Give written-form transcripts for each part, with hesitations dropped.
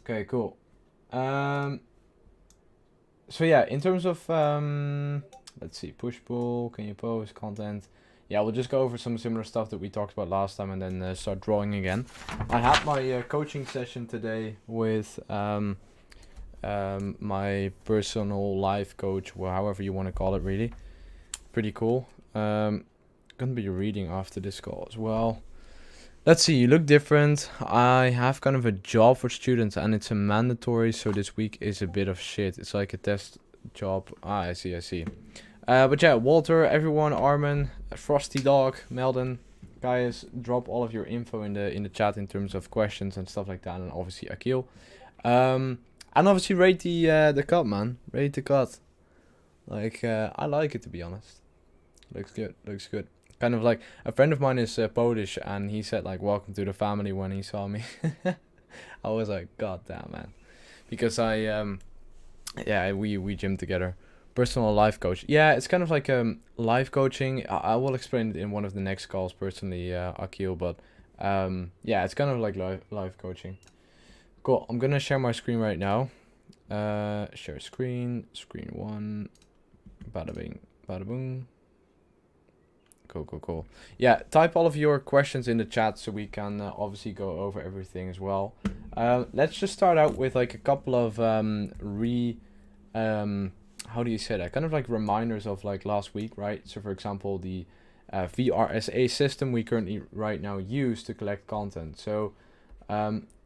Okay, cool. Um, so yeah, in terms of let's see, push pull, can you post content? Yeah, we'll just go over some similar stuff that we talked about last time, and then start drawing again. I had my coaching session today with my personal life coach, or however you want to call it. Really, pretty cool. Gonna be reading after this call as well. Let's see, you look different. I have kind of a job for students and it's a mandatory, so this week is a bit of shit. It's like a test job. Ah, I see, I see. But yeah, Walter, everyone, Armin, Frosty Dog, Melden, guys, drop all of your info in the chat in terms of questions and stuff like that, and obviously Akil. And obviously rate the cut, man. Rate the cut. Like, I like it, to be honest. Looks good, looks good. Kind of like a friend of mine is Polish, and he said like "Welcome to the family" when he saw me. I was like, God damn, man, because yeah, we gym together. Personal life coach. Yeah, it's kind of like life coaching. I will explain it in one of the next calls personally, Akil. But yeah, it's kind of like life coaching. Cool. I'm gonna share my screen right now. Share screen. Screen one. Bada bing. Bada boom. Cool. Yeah, type all of your questions in the chat so we can obviously go over everything as well. Let's just start out with like a couple of how do you say that? Kind of like reminders of like last week, right? So for example, the VRSA system we currently right now use to collect content. So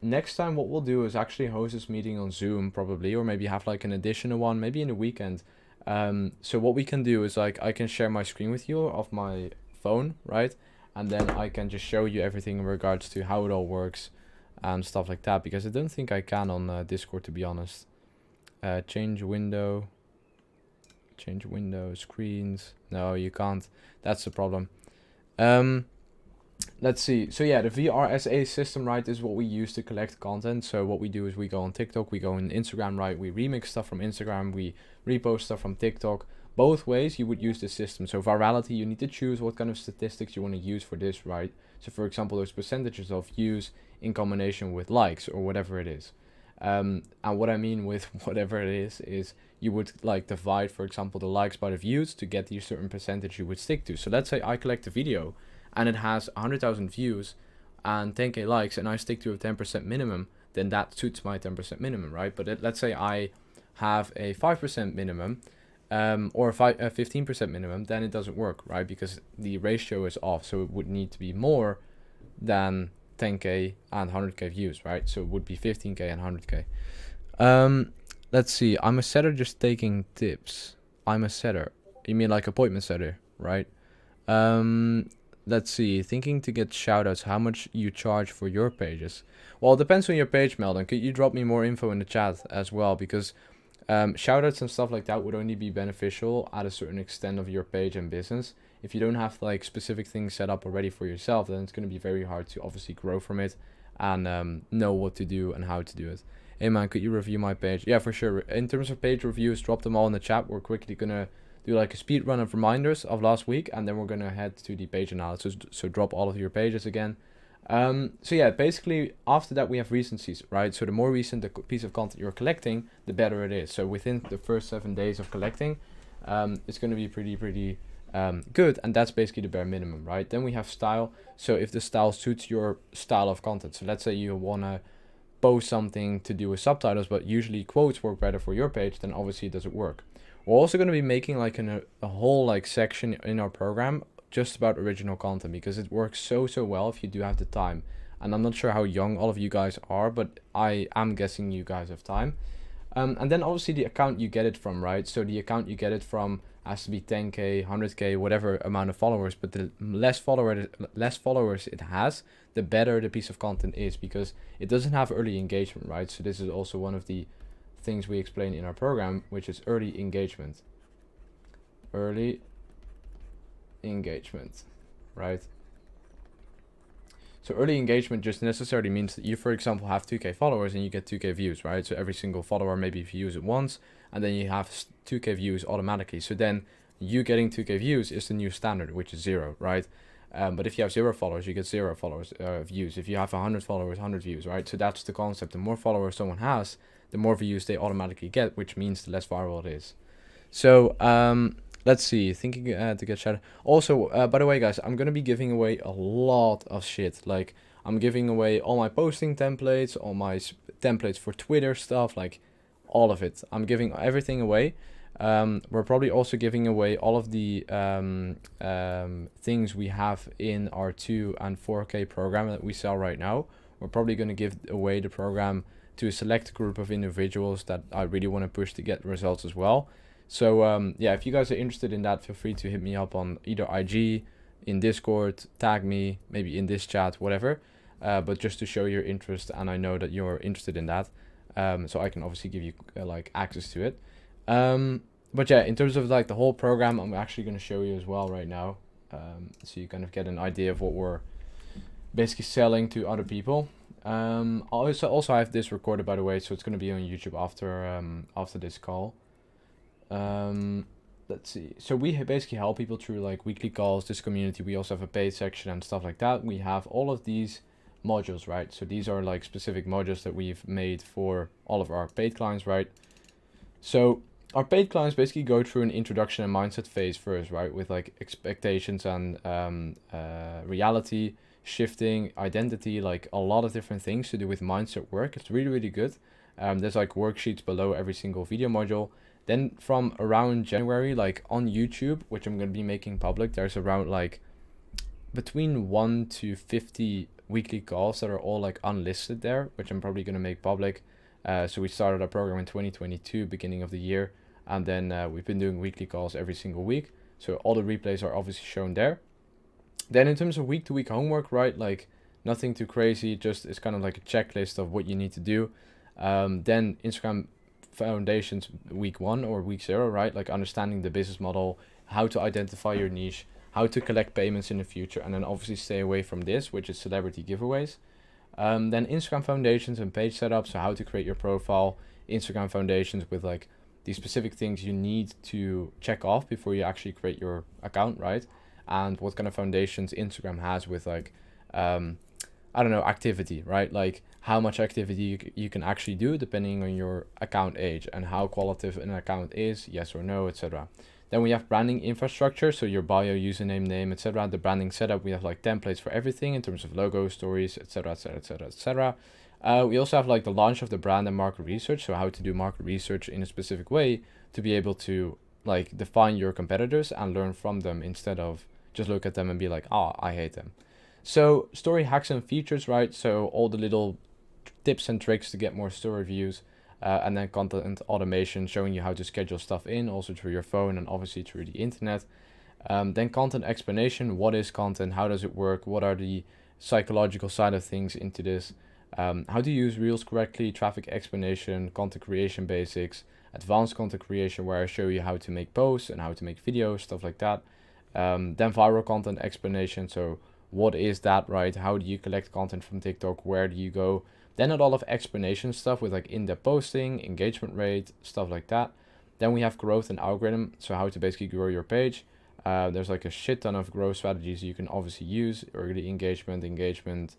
next time what we'll do is actually host this meeting on Zoom probably, or maybe have like an additional one, maybe in the weekend. So what we can do is like I can share my screen with you of my phone, right? And then I can just show you everything in regards to how it all works and stuff like that, because I don't think I can on Discord, to be honest. Change window, screens. No, you can't. That's the problem. Let's see. So yeah, the VRSA system, right, is what we use to collect content. So what we do is we go on TikTok, we go on Instagram, right? We remix stuff from Instagram, we repost stuff from TikTok. Both ways you would use the system. So virality, you need to choose what kind of statistics you want to use for this, right? So for example, there's percentages of views in combination with likes or whatever it is. And what I mean with whatever it is you would like divide, for example, the likes by the views to get the certain percentage you would stick to. So let's say I collect a video and it has 100,000 views and 10k likes, and I stick to a 10% minimum, then that suits my 10% minimum, right? But let's say I have a 5% minimum, or a 15% minimum, then it doesn't work, right? Because the ratio is off, so it would need to be more than 10k and 100k views, right? So it would be 15k and 100k. Let's see, I'm a setter just taking tips. I'm a setter. You mean like appointment setter, right? Let's see, thinking to get shoutouts, how much you charge for your pages? Well, it depends on your page, Meldon. Could you drop me more info in the chat as well? Because shoutouts and stuff like that would only be beneficial at a certain extent of your page and business. If you don't have like specific things set up already for yourself, then it's going to be very hard to obviously grow from it and know what to do and how to do it. Hey man, could you review my page? Yeah, for sure. In terms of page reviews, drop them all in the chat. We're quickly going to do like a speed run of reminders of last week, and then we're going to head to the page analysis. So drop all of your pages again. So yeah, basically after that we have recencies, right? So the more recent the piece of content you're collecting, the better it is. So within the first 7 days of collecting, it's going to be pretty good, and that's basically the bare minimum, right? Then we have style. So if the style suits your style of content, so let's say you want to post something to do with subtitles, but usually quotes work better for your page, then obviously it doesn't work. We're also going to be making like a whole like section in our program just about original content, because it works so well if you do have the time. And I'm not sure how young all of you guys are, but I am guessing you guys have time. And then obviously the account you get it from, right? So the account you get it from has to be 10k, 100k, whatever amount of followers. But the less followers it has, the better the piece of content is, because it doesn't have early engagement, right? So this is also one of the things we explain in our program, which is early engagement. Early engagement, right? So early engagement just necessarily means that you, for example, have 2k followers and you get 2k views, right? So every single follower maybe views it once, and then you have 2k views automatically. So then you getting 2k views is the new standard, which is 0, right? But if you have 0 followers, you get 0 followers views. If you have 100 followers, 100 views, right? So that's the concept. The more followers someone has, the more views they automatically get, which means the less viral it is. So let's see. Thinking to get shouted. Also, by the way, guys, I'm gonna be giving away a lot of shit. Like I'm giving away all my posting templates, all my templates for Twitter stuff, like all of it. I'm giving everything away. We're probably also giving away all of the things we have in our 2 and 4K program that we sell right now. We're probably going to give away the program to a select group of individuals that I really want to push to get results as well. So yeah, if you guys are interested in that, feel free to hit me up on either IG, in Discord, tag me, maybe in this chat, whatever. But just to show your interest, and I know that you're interested in that, so I can obviously give you like access to it. But yeah, in terms of like the whole program, I'm actually going to show you as well right now, so you kind of get an idea of what we're basically selling to other people. I also have this recorded, by the way, so it's going to be on YouTube after this call. Let's see. So we basically help people through like weekly calls, this community. We also have a paid section and stuff like that. We have all of these modules, right? So these are like specific modules that we've made for all of our paid clients, right? So our paid clients basically go through an introduction and mindset phase first, right? With like expectations and reality shifting, identity, like a lot of different things to do with mindset work. It's really, really good. There's like worksheets below every single video module. Then from around January, like on YouTube, which I'm going to be making public, there's around like between 1 to 50 weekly calls that are all like unlisted there, which I'm probably going to make public. So we started our program in 2022, beginning of the year. And then we've been doing weekly calls every single week. So all the replays are obviously shown there. Then in terms of week-to-week homework, right, like nothing too crazy, just it's kind of like a checklist of what you need to do. Then Instagram foundations week 1 or week 0, right, like understanding the business model, how to identify your niche, how to collect payments in the future, and then obviously stay away from this, which is celebrity giveaways. Then Instagram foundations and page setup, so how to create your profile, Instagram foundations with like the specific things you need to check off before you actually create your account, right? And what kind of foundations Instagram has with like, I don't know, activity, right? Like how much activity you can actually do depending on your account age and how qualitative an account is, yes or no, etc. Then we have branding infrastructure, so your bio, username, name, etc. The branding setup, we have like templates for everything in terms of logo, stories, etc., etc., etc., etc. We also have like the launch of the brand and market research, so how to do market research in a specific way to be able to like define your competitors and learn from them instead of just look at them and be like, oh, I hate them. So story hacks and features, right? So all the little tips and tricks to get more story views, and then content automation showing you how to schedule stuff in also through your phone and obviously through the internet. Then content explanation, what is content, how does it work, what are the psychological side of things into this, how to use reels correctly, traffic explanation, content creation basics, advanced content creation where I show you how to make posts and how to make videos, stuff like that. Then viral content explanation, so what is that, right? How do you collect content from TikTok? Where do you go? Then a lot of explanation stuff with like in-depth posting, engagement rate, stuff like that. Then we have growth and algorithm, so how to basically grow your page. There's like a shit ton of growth strategies you can obviously use. Early engagement,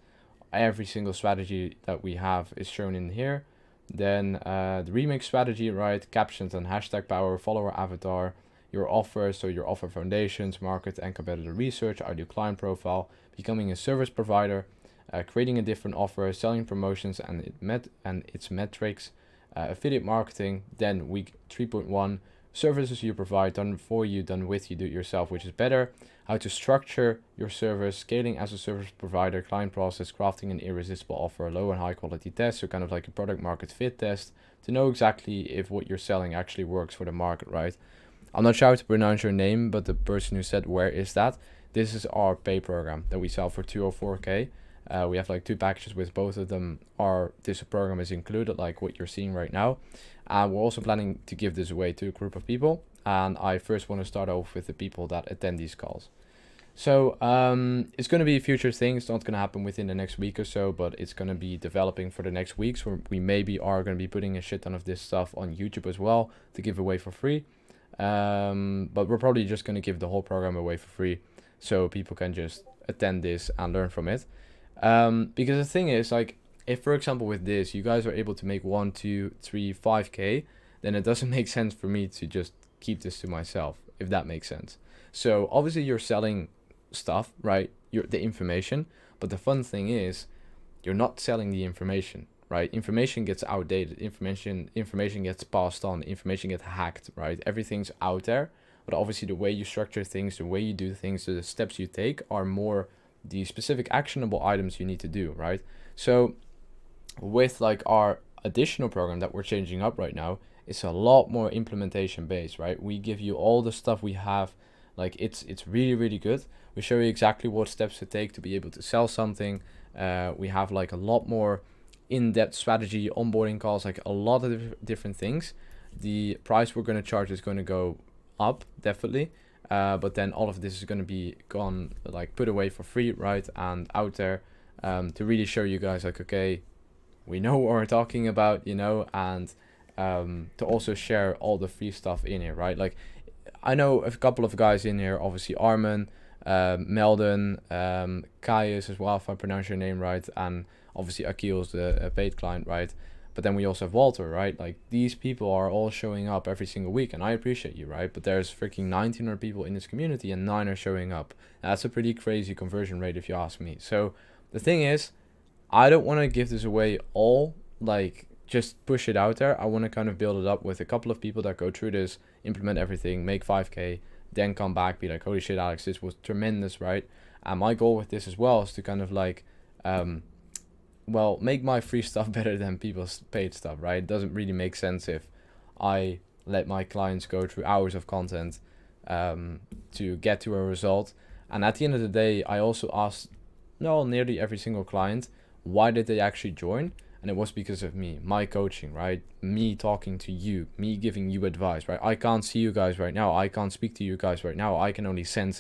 every single strategy that we have is shown in here. Then the remix strategy, right? Captions and hashtag power, follower avatar, your offer, so your offer foundations, market and competitor research, ideal client profile, becoming a service provider, creating a different offer, selling promotions and its metrics, affiliate marketing. Then week 3.1, services you provide, done for you, done with you, do it yourself, which is better. How to structure your service, scaling as a service provider, client process, crafting an irresistible offer, low and high quality test, so kind of like a product market fit test to know exactly if what you're selling actually works for the market, right? I'm not sure how to pronounce your name, but the person who said where is that, this is our pay program that we sell for 204k. We have like 2 packages with both of them. This program is included, like what you're seeing right now. We're also planning to give this away to a group of people. And I first want to start off with the people that attend these calls. So it's going to be a future thing. It's not going to happen within the next week or so, but it's going to be developing for the next weeks. Where we maybe are going to be putting a shit ton of this stuff on YouTube as well to give away for free. But we're probably just going to give the whole program away for free, so people can just attend this and learn from it. Because the thing is, like, if for example with this, you guys are able to make 1, 2, 3, 5K, then it doesn't make sense for me to just keep this to myself, if that makes sense. So obviously you're selling stuff, right? You're the information, but the fun thing is you're not selling the information, right? Information gets outdated, information gets passed on, information gets hacked, right? Everything's out there, but obviously the way you structure things, the way you do things, the steps you take are more the specific actionable items you need to do, right? So with like our additional program that we're changing up right now, it's a lot more implementation based, right? We give you all the stuff we have, like it's really, really good. We show you exactly what steps to take to be able to sell something. We have like a lot more in-depth strategy, onboarding calls, like a lot of different things. The price we're going to charge is going to go up, definitely. But then all of this is going to be gone, like put away for free, right? And out there to really show you guys like, okay, we know what we're talking about, you know, and to also share all the free stuff in here, right? Like I know a couple of guys in here, obviously Armin, Meldon, Caius as well, if I pronounce your name right, and obviously Akil's the paid client, right? But then we also have Walter, right? Like these people are all showing up every single week, and I appreciate you, right? But there's freaking 1,900 people in this community, and 9 are showing up. That's a pretty crazy conversion rate, if you ask me. So the thing is, I don't want to give this away all, like just push it out there. I want to kind of build it up with a couple of people that go through this, implement everything, make 5K, then come back, be like, holy shit, Alex, this was tremendous, right? And my goal with this as well is to kind of like, well, make my free stuff better than people's paid stuff, right? It doesn't really make sense if I let my clients go through hours of content to get to a result. And at the end of the day, I also asked, no, nearly every single client, why did they actually join? And it was because of me, my coaching, right? Me talking to you, me giving you advice, right? I can't see you guys right now. I can't speak to you guys right now. I can only send,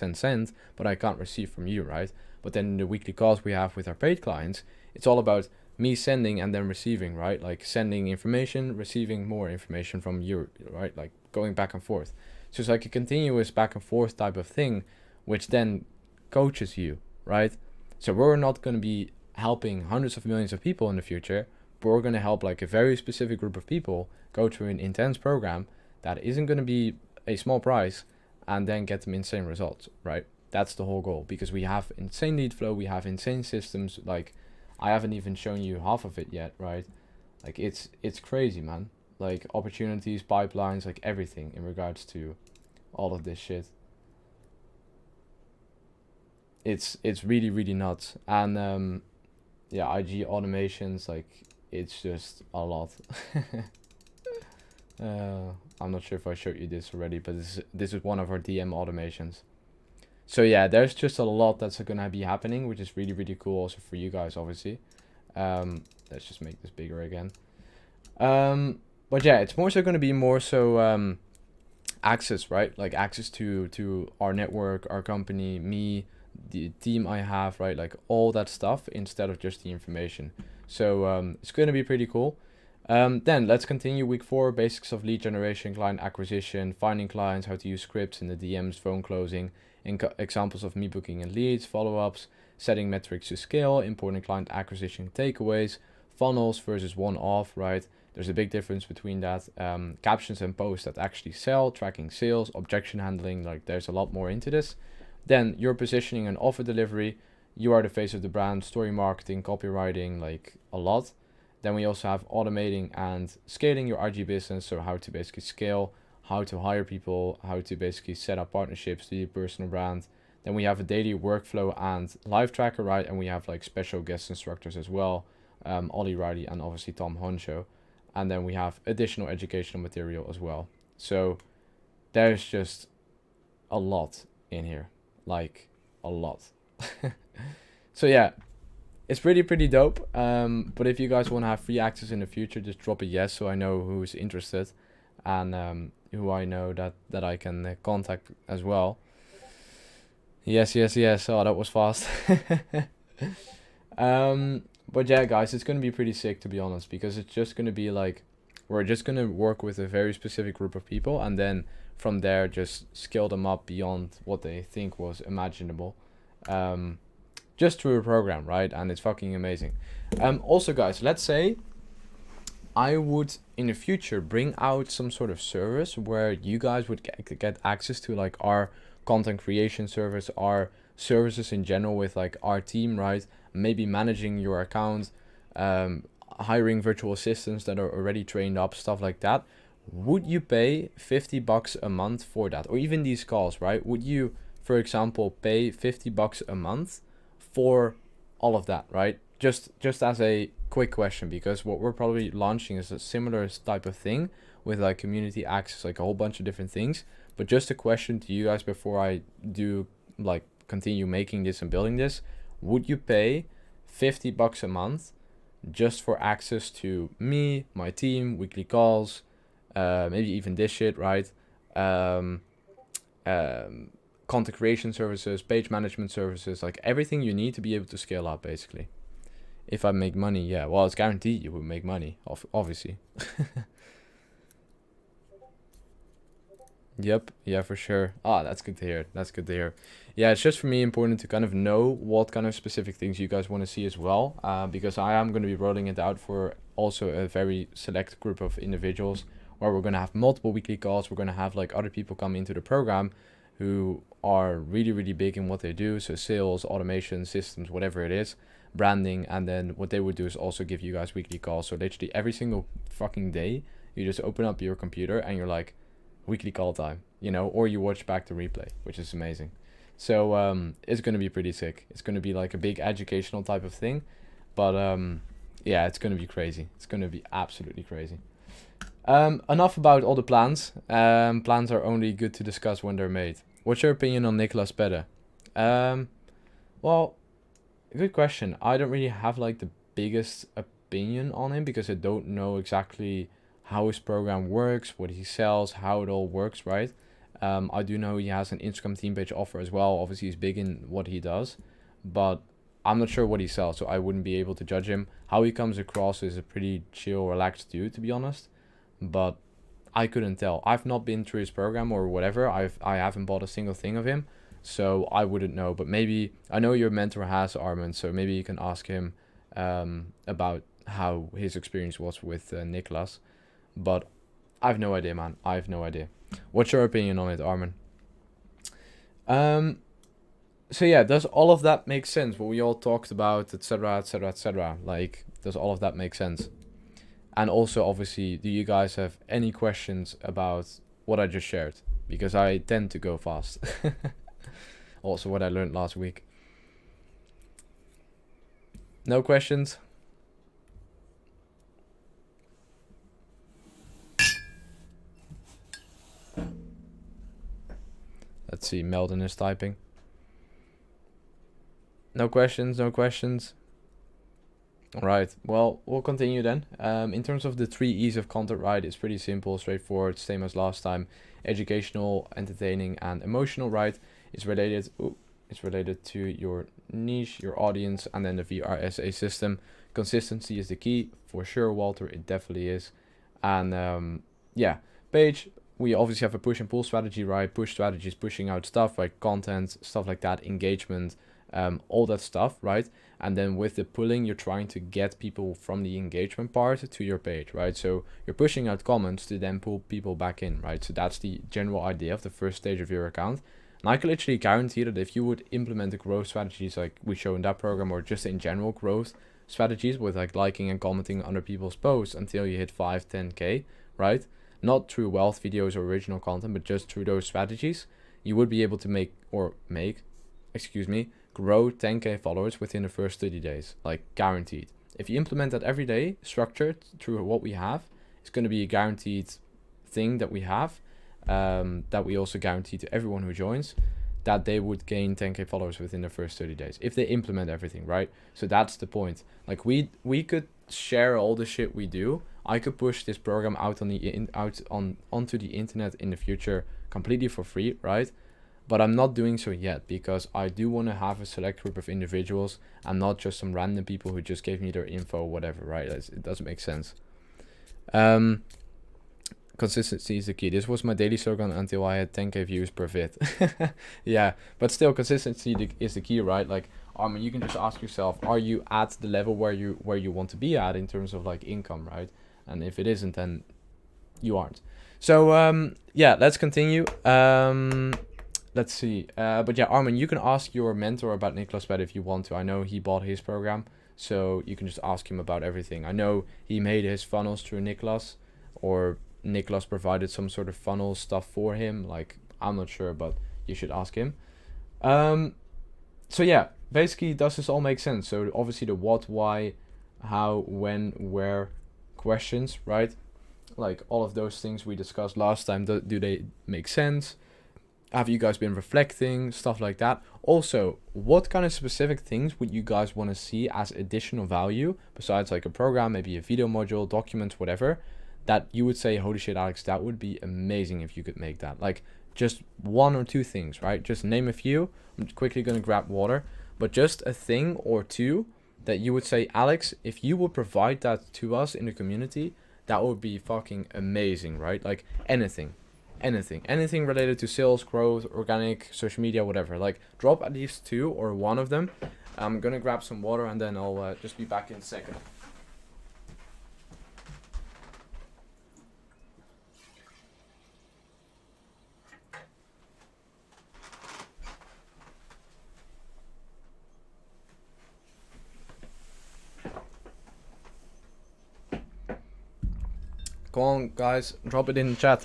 but I can't receive from you, right? But then in the weekly calls we have with our paid clients, it's all about me sending and then receiving, right? Like sending information, receiving more information from you, right? Like going back and forth. So it's like a continuous back and forth type of thing, which then coaches you, right? So we're not going to be helping hundreds of millions of people in the future, but we're going to help like a very specific group of people go through an intense program that isn't going to be a small price and then get them insane results, right? That's the whole goal, because we have insane lead flow, we have insane systems. Like I haven't even shown you half of it yet, right? Like it's crazy, man. Like opportunities, pipelines, like everything in regards to all of this shit. It's really, really nuts. And yeah, IG automations, like it's just a lot. I'm not sure if I showed you this already, but this is one of our DM automations. So yeah, there's just a lot that's gonna be happening, which is really, really cool also for you guys, obviously. Let's just make this bigger again. But yeah, it's more so gonna be more so access, right? Like access to our network, our company, me, the team I have, right? Like all that stuff instead of just the information. So it's going to be pretty cool. Then let's continue week 4, basics of lead generation, client acquisition, finding clients, how to use scripts in the DMs, phone closing, examples of me booking and leads, follow-ups, setting metrics to scale, important client acquisition takeaways, funnels versus one-off, right? There's a big difference between that. Captions and posts that actually sell, tracking sales, objection handling, like there's a lot more into this. Then your positioning and offer delivery, you are the face of the brand, story marketing, copywriting, like a lot. Then we also have automating and scaling your RG business, so how to basically scale, how to hire people, how to basically set up partnerships to your personal brand. Then we have a daily workflow and live tracker, right? And we have like special guest instructors as well, Ollie Riley and obviously Tom Honcho. And then we have additional educational material as well. So there's just a lot in here, like a lot. So yeah, it's pretty dope. But if you guys want to have free access in the future, just drop a yes so I know who's interested and who I know that I can contact as well. Yes. Oh, that was fast. But yeah, guys, it's gonna be pretty sick, to be honest, because it's just gonna be like we're just gonna work with a very specific group of people, and then from there just scale them up beyond what they think was imaginable. just through a program, right? And it's fucking amazing. Also, guys, let's say I would in the future bring out some sort of service where you guys would get access to like our content creation service, our services in general with like our team, right? Maybe managing your account, hiring virtual assistants that are already trained up, stuff like that. Would you pay $50 a month for that? Or even these calls, right? Would you, for example, pay $50 a month for all of that, right? Just as a quick question, because what we're probably launching is a similar type of thing with like community access, like a whole bunch of different things. But just a question to you guys before I do like continue making this and building this: would you pay $50 a month just for access to me, my team, weekly calls, maybe even this shit, right? Content creation services, page management services, like everything you need to be able to scale up, basically. If I make money, yeah, well, it's guaranteed you will make money, obviously. Yep, yeah, for sure. Ah, that's good to hear. That's good to hear. Yeah, it's just for me important to kind of know what kind of specific things you guys want to see as well, because I am going to be rolling it out for also a very select group of individuals, where we're going to have multiple weekly calls. We're going to have like other people come into the program who are really, really big in what they do. So sales, automation, systems, whatever it is, branding. And then what they would do is also give you guys weekly calls. So literally every single fucking day, you just open up your computer and you're like, weekly call time, you know, or you watch back the replay, which is amazing. So it's going to be pretty sick. It's going to be like a big educational type of thing. But yeah, it's going to be crazy. It's going to be absolutely crazy. Enough about all the plans. Plans are only good to discuss when they're made. What's your opinion on Nicolas Pedde? Well, good question. I don't really have like the biggest opinion on him because I don't know exactly how his program works, what he sells, how it all works, right? I do know he has an Instagram team page offer as well. Obviously, he's big in what he does, but I'm not sure what he sells, so I wouldn't be able to judge him. How he comes across is a pretty chill, relaxed dude, to be honest, but I couldn't tell. I've not been through his program or whatever. I haven't bought a single thing of him, so I wouldn't know. But maybe I know your mentor has, Armin, so maybe you can ask him about how his experience was with Nicolas. But I have no idea, man. I have no idea. What's your opinion on it, Armin? So yeah, does all of that make sense? What we all talked about, etc., etc., etc. Like, does all of that make sense? And also, obviously, do you guys have any questions about what I just shared? Because I tend to go fast. Also, what I learned last week. No questions? Let's see, Meldon is typing. No questions, no questions. All right, well, we'll continue then. In terms of the 3 E's of content, right, it's pretty simple, straightforward, same as last time. Educational, entertaining, and emotional, right? It's related to your niche, your audience, and then the VRSA system. Consistency is the key, for sure, Walter, it definitely is. And yeah, page, we obviously have a push and pull strategy, right? Push strategy is pushing out stuff like content, stuff like that, engagement, all that stuff, right? And then with the pulling, you're trying to get people from the engagement part to your page, right? So you're pushing out comments to then pull people back in, right? So that's the general idea of the first stage of your account. And I can literally guarantee that if you would implement the growth strategies like we show in that program, or just in general growth strategies with like liking and commenting under people's posts until you hit 5, 10K, right? Not through wealth videos or original content, but just through those strategies, you would be able to grow 10K followers within the first 30 days, like guaranteed. If you implement that every day, structured through what we have, it's going to be a guaranteed thing that we have, that we also guarantee to everyone who joins, that they would gain 10K followers within the first 30 days if they implement everything, right? So that's the point. Like we could share all the shit we do. I could push this program out onto the internet in the future completely for free, right? But I'm not doing so yet because I do want to have a select group of individuals and not just some random people who just gave me their info or whatever, right? It doesn't make sense. Consistency is the key. This was my daily slogan until I had 10K views per vid. Yeah, but still consistency is the key, right? Like You can just ask yourself, are you at the level where you want to be at in terms of like income, right? And if it isn't, then you aren't. So yeah, let's continue. Let's see. But yeah, Armin, you can ask your mentor about Nicholas Bet if you want to. I know he bought his program, so you can just ask him about everything. I know he made his funnels through Nicholas, or Nicholas provided some sort of funnel stuff for him. Like, I'm not sure, but you should ask him. So yeah, basically, does this all make sense? So obviously the what, why, how, when, where questions, right? Like all of those things we discussed last time, do they make sense? Have you guys been reflecting? Stuff like that. Also, what kind of specific things would you guys want to see as additional value besides like a program, maybe a video module, documents, whatever, that you would say, holy shit, Alex, that would be amazing if you could make that. Like just one or two things, right? Just name a few. I'm quickly going to grab water, but just a thing or two that you would say, Alex, if you would provide that to us in the community, that would be fucking amazing, right? Like anything related to sales, growth, organic, social media, whatever. Like drop at least two or one of them. I'm gonna grab some water and then I'll just be back in a second. Come on, guys, drop it in the chat.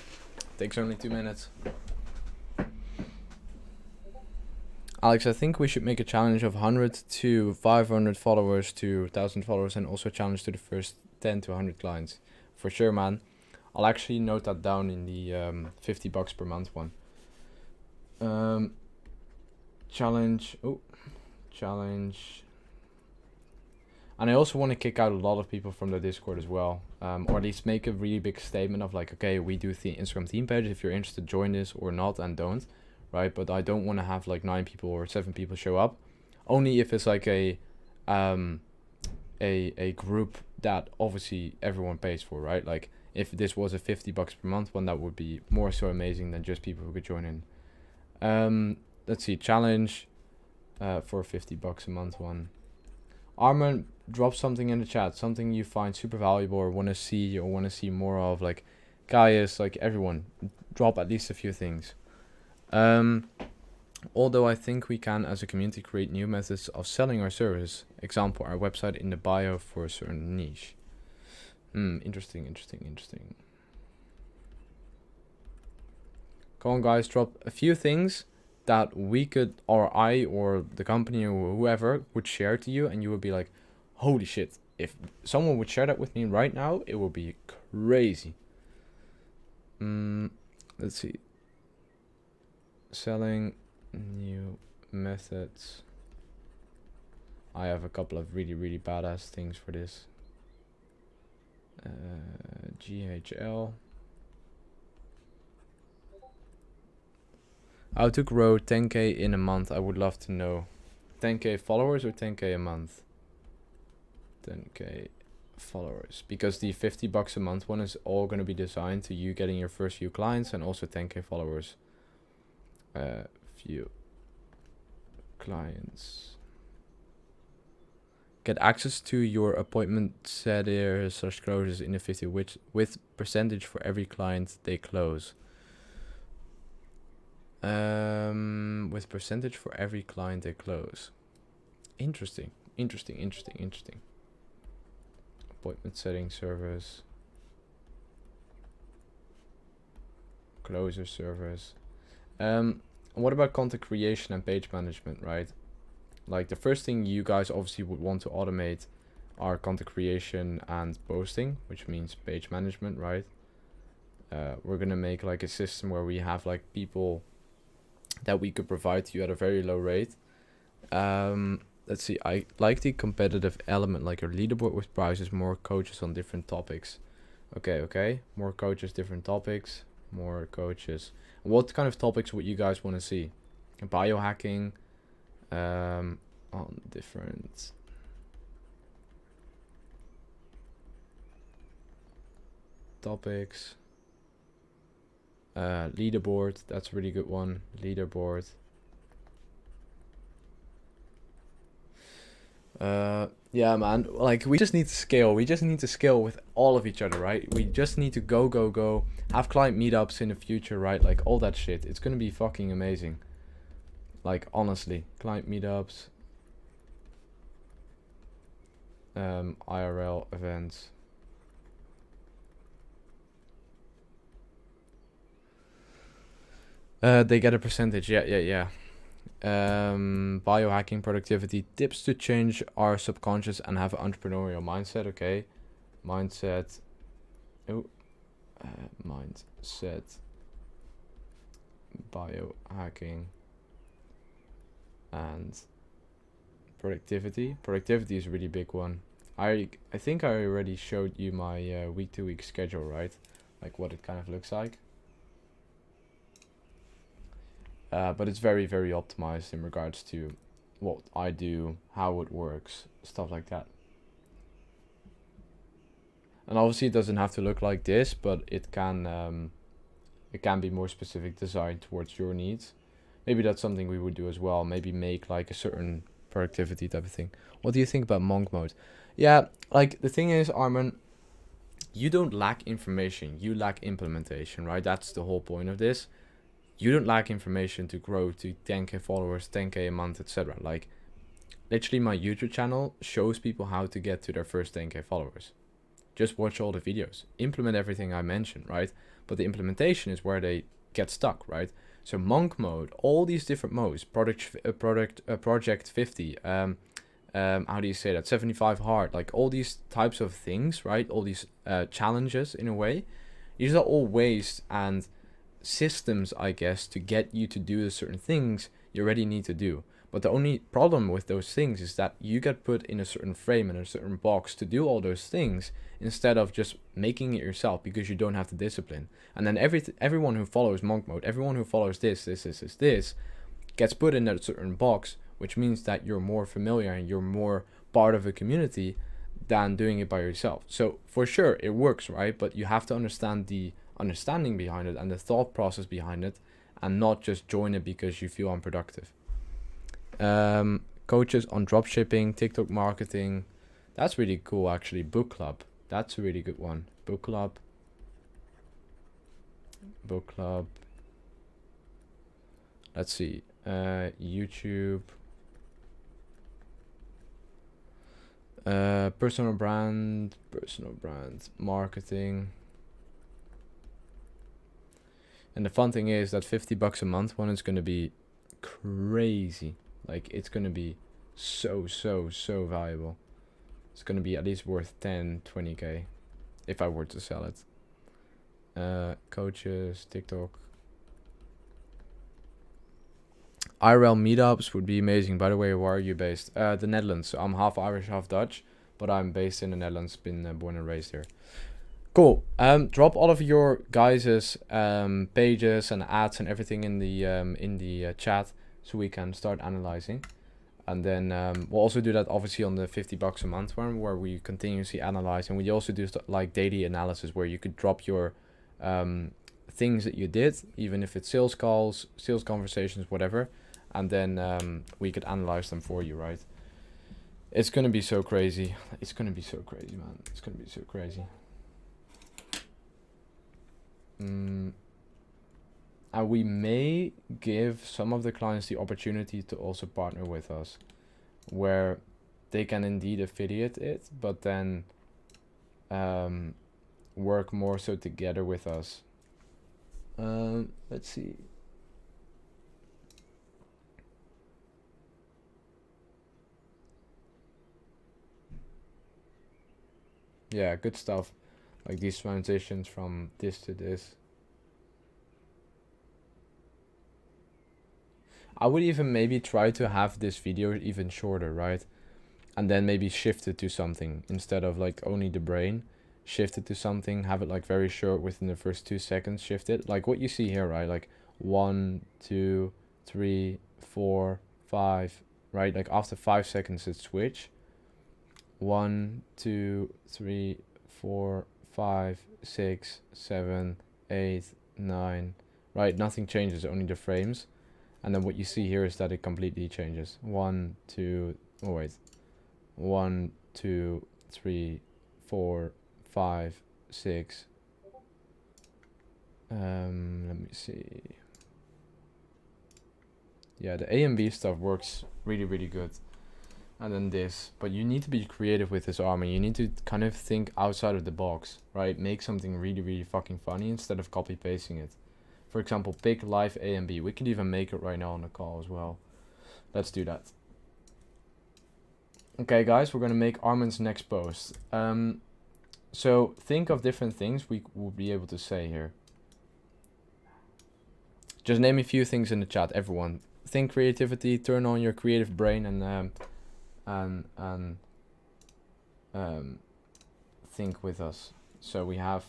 Takes only 2 minutes. Alex, I think we should make a challenge of 100 to 500 followers to 1,000 followers, and also a challenge to the first 10 to 100 clients. For sure, man. I'll actually note that down in the $50 per month one. Challenge. Oh, challenge. And I also want to kick out a lot of people from the Discord as well. Or at least make a really big statement of like, okay, we do the Instagram theme page. If you're interested, join this or not, and don't. Right? But I don't want to have like 9 people or 7 people show up. Only if it's like a group that obviously everyone pays for, right? Like if this was a $50 per month one, that would be more so amazing than just people who could join in. Let's see, challenge for $50 a month one. Armin, drop something in the chat, something you find super valuable or want to see more of. Like Gaius, like everyone, drop at least a few things. Although I think we can as a community create new methods of selling our service. Example, our website in the bio for a certain niche. Interesting. Come on, guys, drop a few things that we could, or I, or the company, or whoever would share to you, and you would be like, holy shit, if someone would share that with me right now, it would be crazy. Let's see. Selling new methods. I have a couple of really badass things for this. GHL. How to grow 10k in a month? I would love to know. 10k followers or 10k a month? 10k followers. Because the $50 a month one is all going to be designed to you getting your first few clients, and also 10k followers. Few clients. Get access to your appointment setters / closes in the 50 with percentage for every client they close. With percentage for every client they close. Interesting. Appointment setting service. Closer service. What about content creation and page management, right? Like the first thing you guys obviously would want to automate are content creation and posting, which means page management, right? We're gonna make like a system where we have like people that we could provide to you at a very low rate. Let's see, I like the competitive element, like your leaderboard with prizes, more coaches on different topics. Okay, more coaches, different topics, more coaches. What kind of topics would you guys want to see? Biohacking, on different topics. Leaderboard, that's a really good one. Leaderboard. Yeah, man. Like, we just need to scale. We just need to scale with all of each other, right? We just need to go, go, go. Have client meetups in the future, right? Like, all that shit. It's gonna be fucking amazing. Like, honestly. Client meetups. IRL events. They get a percentage. Yeah, yeah, yeah. Biohacking productivity tips to change our subconscious and have an entrepreneurial mindset. Okay, mindset. Oh, mindset. Biohacking and productivity. Productivity is a really big one. I think I already showed you my week to week schedule, right? Like what it kind of looks like. But it's very, very optimized in regards to what I do, how it works, stuff like that. And obviously it doesn't have to look like this, but it can be more specific, designed towards your needs. Maybe that's something we would do as well. Maybe make like a certain productivity type of thing. What do you think about monk mode? Yeah, like the thing is, Armin, you don't lack information, you lack implementation, right? That's the whole point of this. You don't lack information to grow to 10k followers, 10k a month, etc. Like, literally my YouTube channel shows people how to get to their first 10k followers. Just watch all the videos, implement everything I mentioned, right? But the implementation is where they get stuck, right? So monk mode, all these different modes, project 50, how do you say that, 75 hard, like all these types of things, right? All these challenges in a way. These are all ways and systems, I guess, to get you to do the certain things you already need to do. But the only problem with those things is that you get put in a certain frame and a certain box to do all those things instead of just making it yourself, because you don't have the discipline. And then everyone who follows monk mode, everyone who follows this gets put in a certain box, which means that you're more familiar and you're more part of a community than doing it by yourself. So for sure it works, right? But you have to understand the understanding behind it and the thought process behind it, and not just join it because you feel unproductive. Coaches on dropshipping, TikTok marketing. That's really cool, actually. Book club. That's a really good one. Book club. Book club. Let's see. YouTube. Personal brand marketing. And the fun thing is that $50 a month one is going to be crazy. Like, it's going to be so valuable. It's going to be at least worth 10, 20k if I were to sell it. Coaches, TikTok. IRL meetups would be amazing. By the way, where are you based? The Netherlands. So I'm half Irish, half Dutch, but I'm based in the Netherlands. Been born and raised here. Cool. Drop all of your guys' pages and ads and everything in the chat, so we can start analyzing. And then we'll also do that obviously on the $50 a month one, where we continuously analyze. And we also do like daily analysis, where you could drop your things that you did, even if it's sales calls, sales conversations, whatever. And then we could analyze them for you, right? It's going to be so crazy. It's going to be so crazy, man. It's going to be so crazy. And we may give some of the clients the opportunity to also partner with us, where they can indeed affiliate it, but then work more so together with us. Let's see. Yeah, good stuff. Like these transitions from this to this. I would even maybe try to have this video even shorter, right? And then maybe shift it to something instead of like only the brain. Shift it to something, have it like very short within the first 2 seconds, shift it. Like what you see here, right? Like 1, 2, 3, 4, 5, right? Like after 5 seconds it switch. 1, 2, 3, 4, 5, 6, 7, 8, 9, right? Nothing changes, only the frames. And then what you see here is that it completely changes. 1, 2, oh wait. 1, 2, 3, 4, 5, 6. Let me see. Yeah, the A and B stuff works really, really good. And then this, but you need to be creative with this armor. You need to kind of think outside of the box, right? Make something really, really fucking funny instead of copy pasting it. For example, pick live A and B. We could even make it right now on the call as well. Let's do that. Okay, guys, we're gonna make Armin's next post. So think of different things we will be able to say here. Just name a few things in the chat, everyone. Think creativity, turn on your creative brain, and think with us. So we have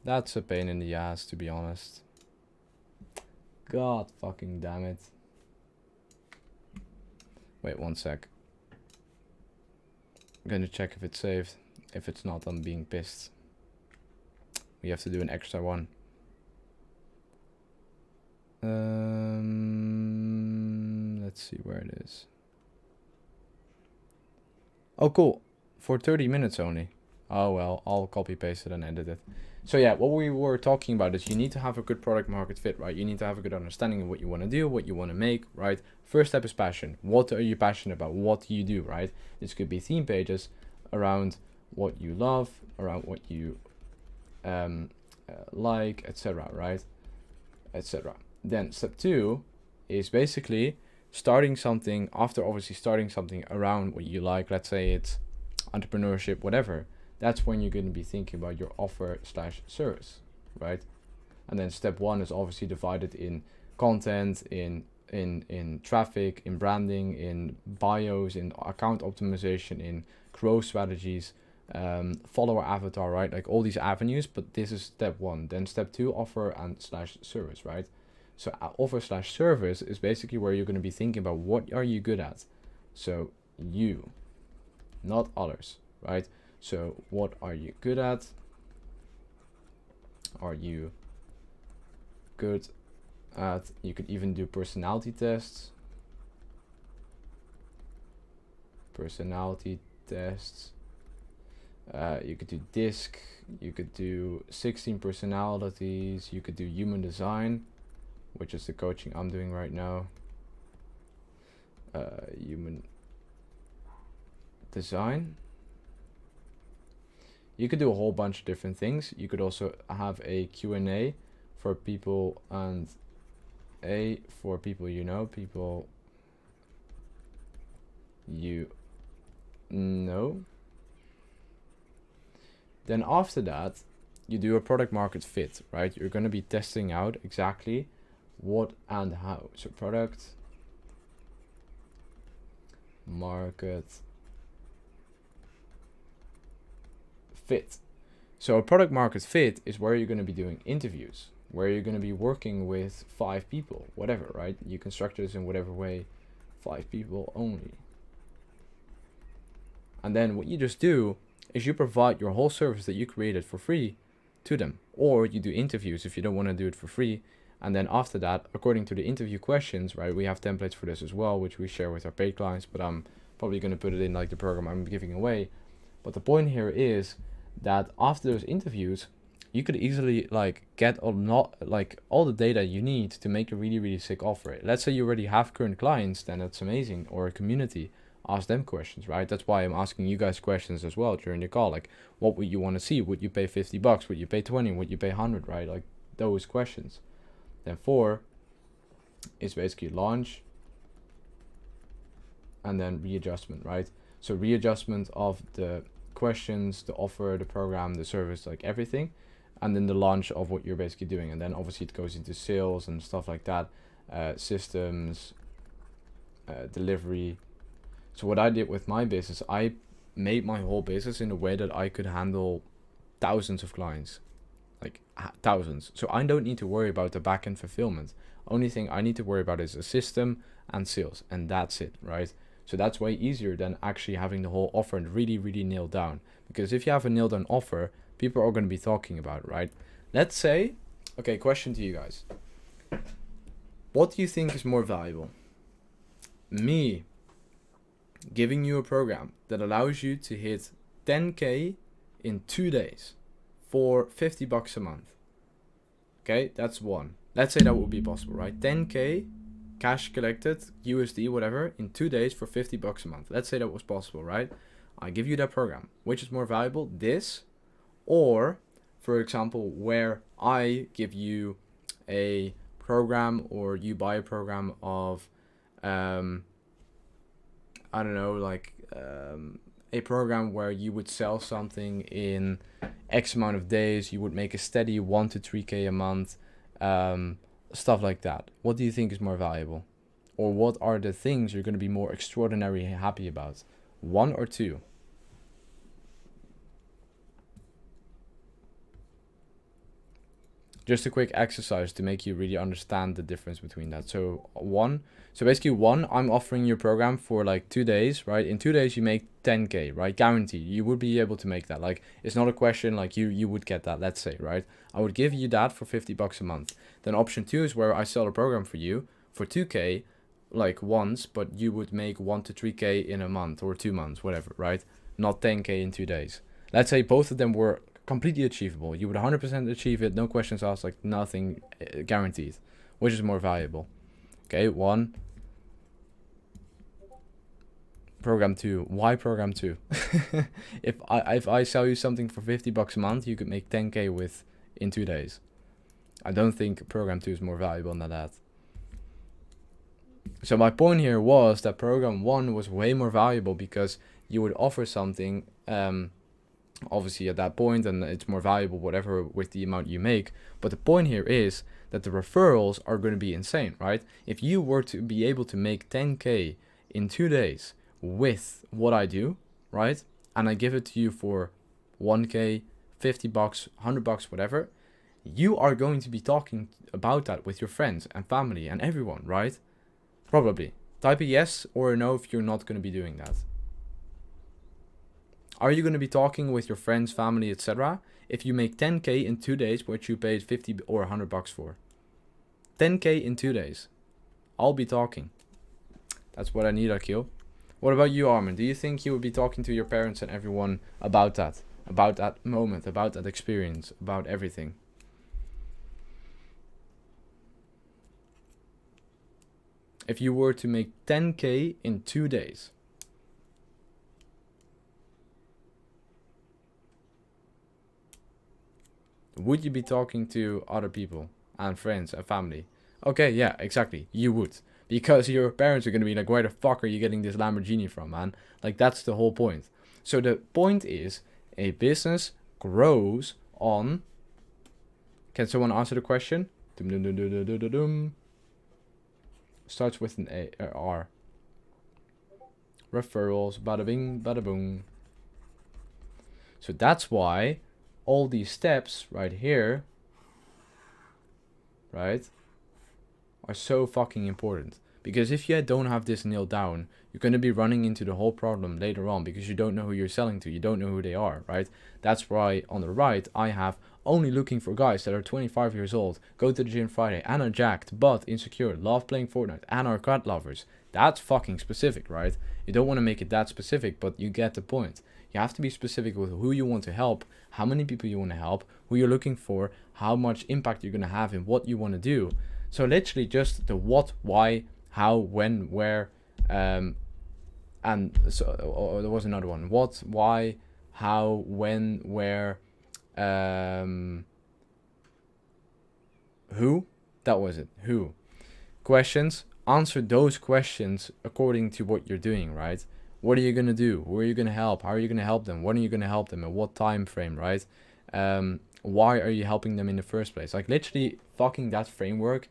that's a pain in the ass, to be honest. God fucking damn it. Wait 1 sec. I'm gonna check if it's saved. If it's not, I'm being pissed. We have to do an extra one. Let's see where it is. Oh, cool. For 30 minutes only. Oh, well, I'll copy paste it and edit it. So yeah, what we were talking about is you need to have a good product market fit, right? You need to have a good understanding of what you want to do, what you want to make, right? First step is passion. What are you passionate about? What do you do, right? This could be theme pages around what you love, around what you like, etc., right? Etc. Then step 2 is basically starting something, after obviously starting something around what you like. Let's say it's entrepreneurship, whatever. That's when you're going to be thinking about your offer slash service, right? And then step 1 is obviously divided in content, in traffic, in branding, in bios, in account optimization, in growth strategies, follower avatar, right? Like all these avenues, but this is step 1. Then step 2, offer and slash service, right? So offer slash service is basically where you're going to be thinking about what are you good at. So you, not others, right? So what are you good at? Are you good at, you could even do personality tests. Personality tests. You could do DISC. You could do 16 personalities. You could do human design, which is the coaching I'm doing right now. Human design. You could do a whole bunch of different things. You could also have a Q&A for people and A for people you know, people you know. Then after that, you do a product market fit, right? You're going to be testing out exactly what and how. So product market fit. So a product market fit is where you're going to be doing interviews, where you're going to be working with 5 people, whatever, right? You can structure this in whatever way, 5 people only. And then what you just do is you provide your whole service that you created for free to them, or you do interviews if you don't want to do it for free. And then after that, according to the interview questions, right, we have templates for this as well, which we share with our paid clients, but I'm probably going to put it in like the program I'm giving away. But the point here is that after those interviews, you could easily like get or not like all the data you need to make a really, really sick offer. Let's say you already have current clients, then that's amazing, or a community. Ask them questions, right? That's why I'm asking you guys questions as well during the call. Like, what would you want to see? Would you pay $50? Would you pay 20? Would you pay 100? Right? Like those questions. Then 4 is basically launch and then readjustment, right? So readjustment of the questions, the offer, the program, the service, like everything, and then the launch of what you're basically doing. And then obviously it goes into sales and stuff like that, systems, delivery. So what I did with my business, I made my whole business in a way that I could handle thousands of clients, like thousands. So I don't need to worry about the back-end fulfillment. Only thing I need to worry about is a system and sales, and that's it, right? So that's way easier than actually having the whole offer and really, really nailed down. Because if you have a nailed down offer, people are going to be talking about it, right? Let's say, okay, question to you guys. What do you think is more valuable? me giving you a program that allows you to hit 10K in 2 days for $50 a month. Okay, that's one. Let's say that would be possible, right? 10K cash collected, USD, whatever, in 2 days for $50 a month. Let's say that was possible, right? I give you that program. Which is more valuable, this, or, for example, where I give you a program, or you buy a program of, I don't know, like a program where you would sell something in X amount of days, you would make a steady 1 to 3K a month, stuff like that. What do you think is more valuable? Or what are the things you're going to be more extraordinarily happy about? 1 or 2? Just a quick exercise to make you really understand the difference between that. So basically one, I'm offering you a program for like 2 days, right? In 2 days you make 10K, right? Guaranteed. You would be able to make that. Like, it's not a question, like you would get that, let's say, right? I would give you that for $50 a month. Then option 2 is where I sell a program for you for 2K, like once, but you would make 1 to 3K in a month or 2 months, whatever, right? Not 10K in 2 days. Let's say both of them were completely achievable. You would 100% achieve it, no questions asked, like nothing, guaranteed. Which is more valuable? Okay, 1. Program 2. Why program 2? if I sell you something for $50 a month, you could make 10K with in 2 days. I don't think program 2 is more valuable than that. So my point here was that program 1 was way more valuable because you would offer something, obviously at that point, and it's more valuable whatever with the amount you make. But the point here is that the referrals are going to be insane, right? If you were to be able to make 10K in 2 days with what I do, right, and I give it to you for 1K, $50, $100, whatever, you are going to be talking about that with your friends and family and everyone, right? Probably. Type a yes or a no if you're not going to be doing that. Are you going to be talking with your friends, family, etc. if you make 10K in 2 days, which you paid 50 or $100 for? 10K in 2 days. I'll be talking. That's what I need, Akil. What about you, Armin? Do you think you would be talking to your parents and everyone about that moment, about that experience, about everything? If you were to make 10K in 2 days. Would you be talking to other people and friends and family? Okay, yeah, exactly. You would. Because your parents are going to be like, where the fuck are you getting this Lamborghini from, man? Like, that's the whole point. So the point is, a business grows on... Can someone answer the question? Starts with an R. Referrals, bada bing, bada boom. So that's why all these steps right here, right, are so fucking important. Because if you don't have this nailed down, you're going to be running into the whole problem later on because you don't know who you're selling to. You don't know who they are, right? That's why on the right, I have only looking for guys that are 25 years old, go to the gym Friday, and are jacked, but insecure, love playing Fortnite, and are cat lovers. That's fucking specific, right? You don't want to make it that specific, but you get the point. You have to be specific with who you want to help, how many people you want to help, who you're looking for, how much impact you're going to have in what you want to do. So literally just the what, why, how, when, where, and so there was another one. What, why, how, when, where, who? That was it. Who? Questions. Answer those questions according to what you're doing, right? What are you going to do? Who are you going to help? How are you going to help them? When are you going to help them? At what time frame, right? Why are you helping them in the first place? Like, literally, fucking that framework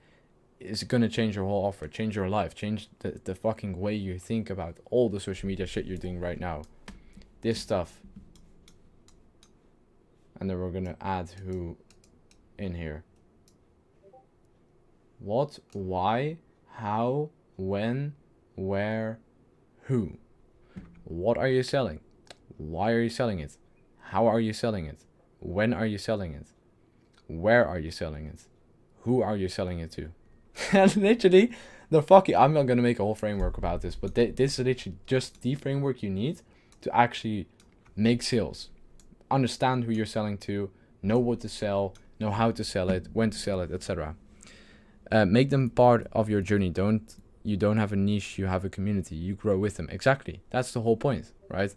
is going to change your whole offer, change your life, change the fucking way you think about all the social media shit you're doing right now. This stuff. And then we're going to add who in here. What, why, how, when, where, who. What are you selling? Why are you selling it? How are you selling it? When are you selling it? Where are you selling it? Who are you selling it to? And literally, The fucking, I'm not gonna make a whole framework about this, but this is literally just the framework you need to actually make sales. Understand who you're selling to, know what to sell, know how to sell it, when to sell it, etc. Make them part of your journey. You don't have a niche, you have a community. You grow with them. Exactly. That's the whole point, right?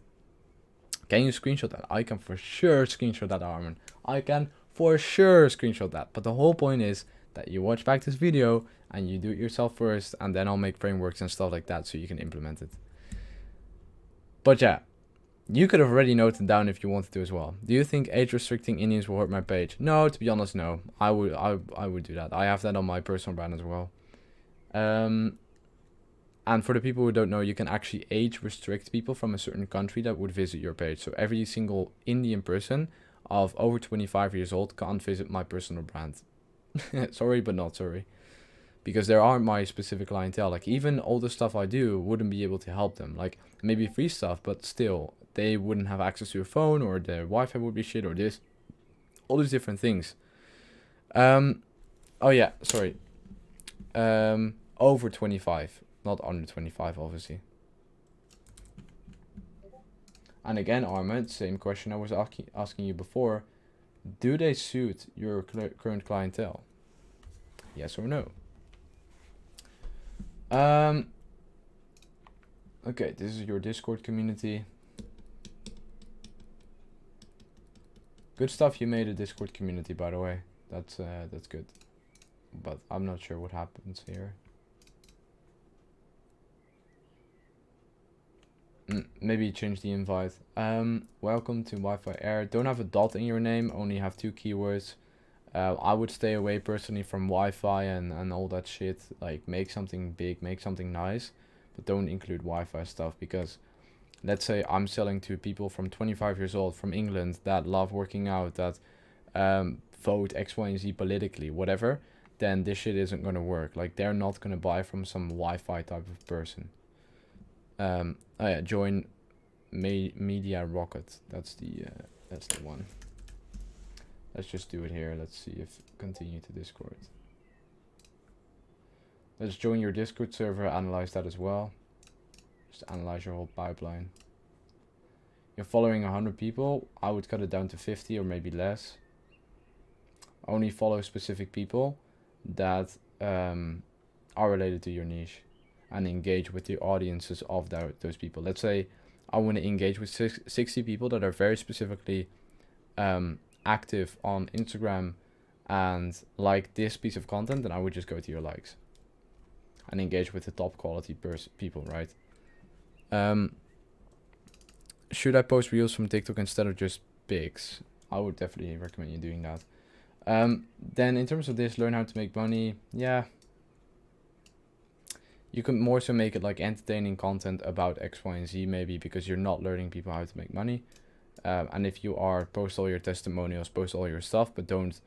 Can you screenshot that? I can for sure screenshot that, Armin. I can for sure screenshot that. But the whole point is that you watch back this video and you do it yourself first, and then I'll make frameworks and stuff like that so you can implement it. But yeah, you could have already noted down if you wanted to as well. Do you think age restricting Indians will hurt my page? No, to be honest, no. I would do that. I have that on my personal brand as well. And for the people who don't know, you can actually age restrict people from a certain country that would visit your page. So every single Indian person of over 25 years old can't visit my personal brand. Sorry, but not sorry. Because there aren't my specific clientele. Like, even all the stuff I do wouldn't be able to help them. Like, maybe free stuff, but still, they wouldn't have access to a phone, or their Wi-Fi would be shit, or this. All these different things. Oh yeah, sorry. Over 25. Not under 25, obviously. And again, Armin, same question I was asking you before. Do they suit your current clientele? Yes or no? Okay, this is your Discord community. Good stuff. You made a Discord community, by the way. That's good. But I'm not sure what happens here. Maybe change the invite. Welcome to Wi-Fi Air. Don't have a dot in your name, only have 2 keywords. I would stay away personally from Wi-Fi and all that shit. Like, make something big, make something nice, but don't include Wi-Fi stuff, because let's say I'm selling to people from 25 years old from England that love working out, that vote X, Y, and Z politically, whatever, then this shit isn't going to work. Like, they're not going to buy from some Wi-Fi type of person. Oh yeah, join Media Rocket. That's the one. Let's just do it here. Let's see if continue to Discord. Let's join your Discord server, analyze that as well. Just analyze your whole pipeline. You're following 100 people. I would cut it down to 50 or maybe less. Only follow specific people that are related to your niche, and engage with the audiences of those people. Let's say I want to engage with 60 people that are very specifically active on Instagram and like this piece of content, then I would just go to your likes and engage with the top quality people, right? Should I post reels from TikTok instead of just pics? I would definitely recommend you doing that. Then in terms of this, learn how to make money. Yeah. You can more so make it like entertaining content about X, Y, and Z, maybe, because you're not learning people how to make money. And if you are, post all your testimonials, post all your stuff, but don't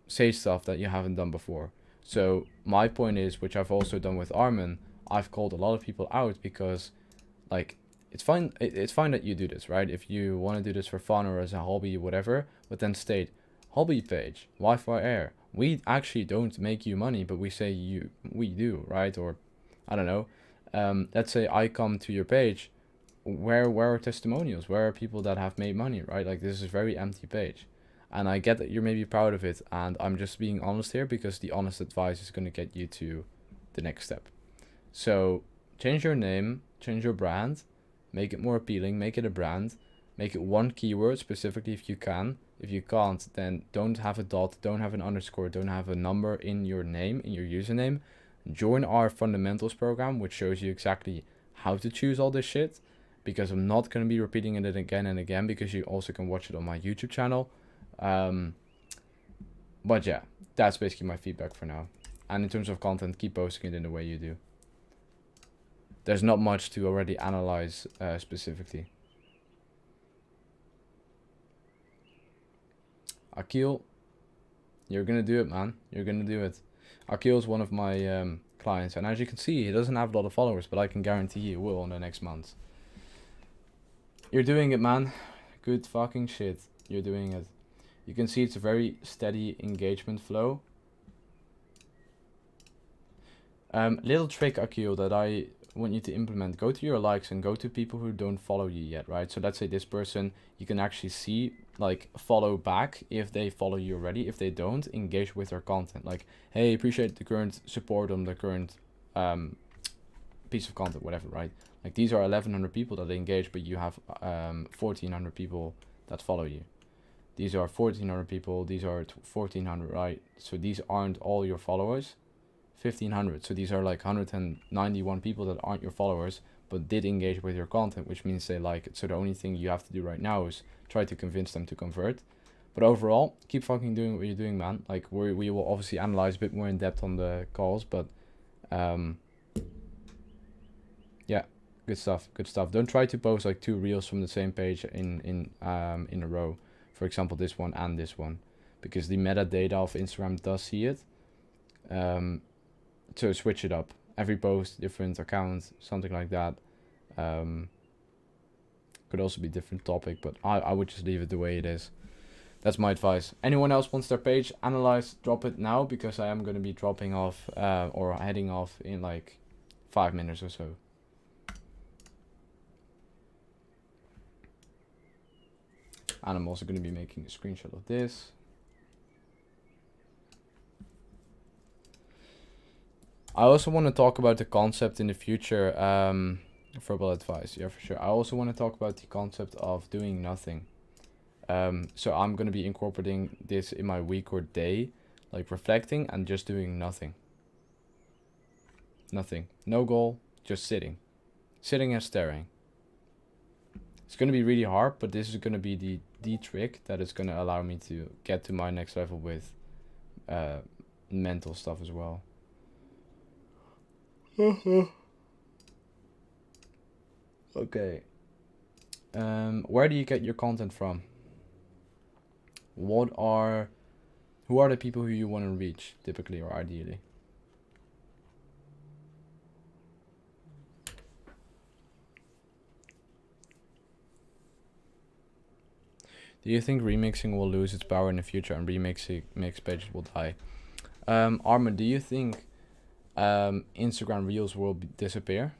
say stuff that you haven't done before. So my point is, which I've also done with Armin, I've called a lot of people out because, like, it's fine that you do this, right? If you want to do this for fun or as a hobby, whatever, but then state, hobby page, Wi-Fi Air. We actually don't make you money, but we say we do, right? Or I don't know. Let's say I come to your page. Where are testimonials? Where are people that have made money, right? Like, this is a very empty page. And I get that you're maybe proud of it. And I'm just being honest here, because the honest advice is going to get you to the next step. So change your name, change your brand, make it more appealing, make it a brand, make it 1 keyword specifically if you can. If you can't, then don't have a dot, don't have an underscore, don't have a number in your name, in your username. Join our fundamentals program, which shows you exactly how to choose all this shit, because I'm not going to be repeating it again and again, because you also can watch it on my YouTube channel. But yeah, that's basically my feedback for now. And in terms of content, keep posting it in the way you do. There's not much to already analyze specifically. Akil, you're going to do it, man. You're going to do it. Akil is one of my clients, and as you can see, he doesn't have a lot of followers, but I can guarantee he will in the next month. You're doing it, man. Good fucking shit. You're doing it. You can see it's a very steady engagement flow. Little trick, Akil, that I want you to implement. Go to your likes and go to people who don't follow you yet, right? So let's say this person, you can actually see, like, follow back if they follow you already. If they don't, engage with their content. Like, hey, appreciate the current support on the current piece of content, whatever, right? Like, these are 1,100 people that engage, but you have 1,400 people that follow you. These are 1,400 people, these are 1,400, right? So these aren't all your followers. 1,500. So these are like 191 people that aren't your followers, but did engage with your content, which means they like it. So the only thing you have to do right now is try to convince them to convert. But overall, keep fucking doing what you're doing, man. Like, we will obviously analyze a bit more in depth on the calls, but yeah, good stuff, good stuff. Don't try to post like 2 reels from the same page in a row. For example, this one and this one, because the metadata of Instagram does see it. So switch it up. Every post, different account, something like that. Could also be different topic, but I would just leave it the way it is. That's my advice. Anyone else wants their page analyzed, drop it now, because I am going to be dropping off or heading off in like 5 minutes or so. And I'm also going to be making a screenshot of this. I also want to talk about the concept in the future, verbal advice, yeah, for sure. I also want to talk about the concept of doing nothing. So I'm going to be incorporating this in my week or day, like reflecting and just doing nothing. Nothing. No goal, just sitting. Sitting and staring. It's going to be really hard, but this is going to be the trick that is going to allow me to get to my next level with mental stuff as well. Okay. Where do you get your content from? Who are the people who you want to reach, typically or ideally? Do you think remixing will lose its power in the future and remixing pages will die? Armin, do you think Instagram Reels will disappear?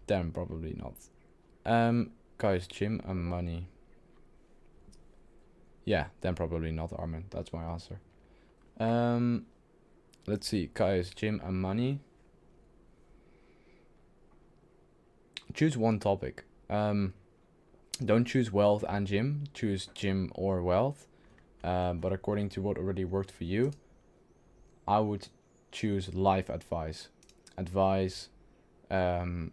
Then probably not. Guys, gym and money. Yeah, then probably not, Armin. That's my answer. Let's see. Guys, gym and money. Choose one topic. Don't choose wealth and gym. Choose gym or wealth. But according to what already worked for you, I would choose life advice. And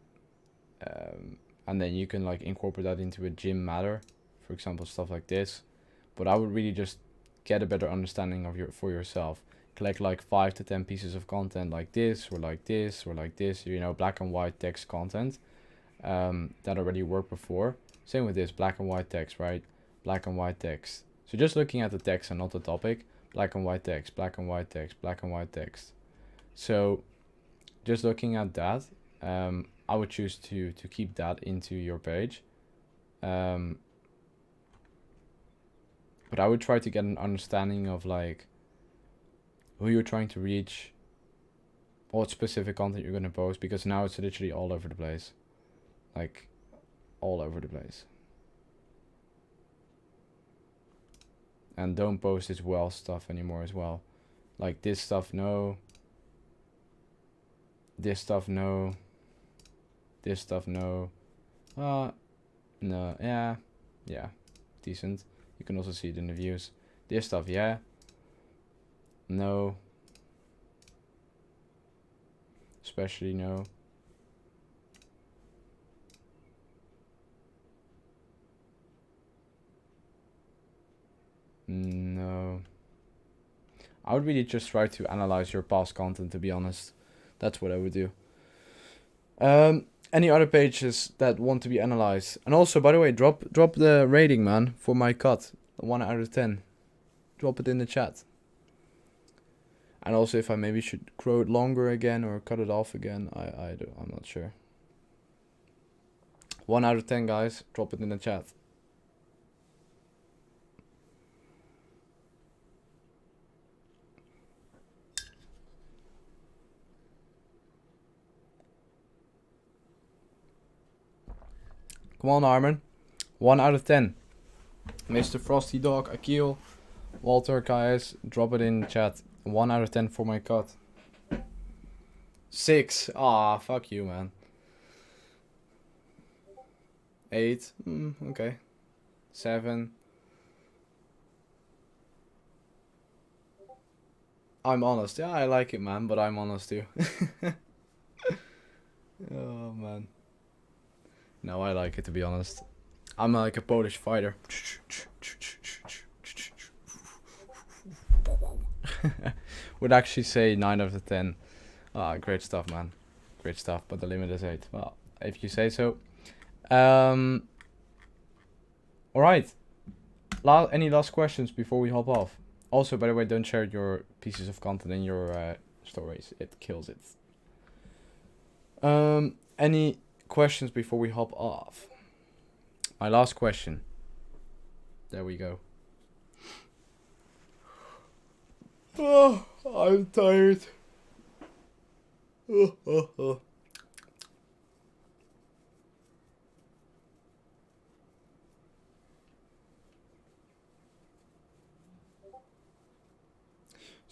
then you can like incorporate that into a gym matter, for example, stuff like this. But I would really just get a better understanding of for yourself. Collect like 5 to 10 pieces of content like this or like this or like this, you know, black and white text content that already worked before. Same with this, black and white text, right? Black and white text. So just looking at the text and not the topic, black and white text, black and white text, black and white text. So just looking at that, I would choose to keep that into your page. But I would try to get an understanding of like who you're trying to reach, what specific content you're going to post, because now it's literally all over the place. Like, all over the place. And don't post this wealth stuff anymore as well. Like this stuff, no. This stuff, no. This stuff, no. No, yeah. Yeah, decent. You can also see it in the views. This stuff, yeah. No. Especially no. No. I would really just try to analyze your past content, to be honest. That's what I would do. Any other pages that want to be analyzed? And also, by the way, drop the rating, man, for my cut. 1 out of 10. Drop it in the chat. And also, if I maybe should grow it longer again or cut it off again, I'm not sure. 1 out of 10, guys. Drop it in the chat. Come on, Armin. 1 out of 10. Mr. Frosty Dog, Akil, Walter, guys, drop it in chat. 1 out of 10 for my cut. 6. Ah, fuck you, man. 8. Okay. 7. I'm honest. Yeah, I like it, man, but I'm honest too. Oh, man. No, I like it, to be honest. I'm like a Polish fighter. Would actually say 9 out of 10. Ah, great stuff, man. Great stuff, but the limit is 8. Well, if you say so. Alright. Any last questions before we hop off? Also, by the way, don't share your pieces of content in your stories. It kills it. Any questions before we hop off? My last question. There we go. Oh, I'm tired. So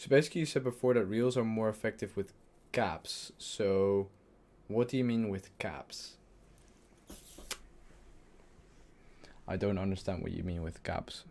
basically you said before that reels are more effective with caps. So what do you mean with caps? I don't understand what you mean with caps.